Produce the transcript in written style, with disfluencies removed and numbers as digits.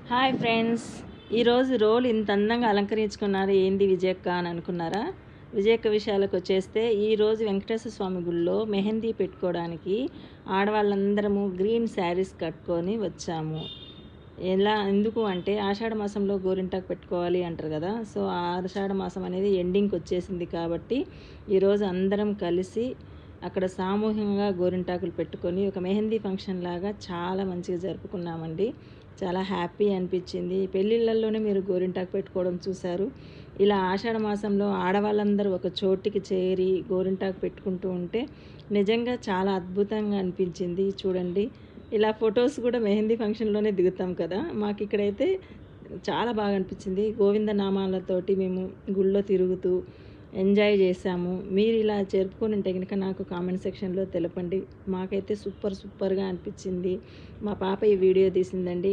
Hi friends, ఈరోజు role ఇంత అందంగా అలంకరించుకున్నారు ఏంది విజయక్క అని అనుకున్నారా? విజయక్క విషయాలకు వచ్చేస్తే ఈరోజు వెంకటేశ్వర స్వామి గుళ్ళో మెహందీ పెట్టుకోవడానికి ఆడవాళ్ళందరము గ్రీన్ శారీస్ కట్టుకొని వచ్చాము. ఎందుకు అంటే ఆషాఢ మాసంలో గోరింటాకు పెట్టుకోవాలి అంటారు కదా. సో ఆషాఢ మాసం అనేది ఎండింగ్కి వచ్చేసింది కాబట్టి ఈరోజు అందరం కలిసి అక్కడ సామూహికంగా గోరింటాకులు పెట్టుకొని ఒక మెహందీ ఫంక్షన్ లాగా చాలా మంచిగా జరుపుకున్నామండి. చాలా హ్యాపీ అనిపించింది. పెళ్ళిళ్ళల్లోనే మీరు గోరింటాకు పెట్టుకోవడం చూశారు. ఇలా ఆషాఢ మాసంలో ఆడవాళ్ళందరూ ఒక చోటికి చేరి గోరింటాకు పెట్టుకుంటూ ఉంటే నిజంగా చాలా అద్భుతంగా అనిపించింది. చూడండి, ఇలా ఫొటోస్ కూడా మెహందీ ఫంక్షన్లోనే దిగుతాం కదా. మాకు ఇక్కడైతే చాలా బాగా అనిపించింది. గోవింద నామాలతోటి మేము గుళ్ళో తిరుగుతూ ఎంజాయ్ చేశాము. మీరు ఇలా జరుపుకొని ఉంటే కనుక నాకు కామెంట్ సెక్షన్లో తెలపండి. మాకైతే సూపర్గా అనిపించింది. మా పాప ఈ వీడియో తీసిందండి.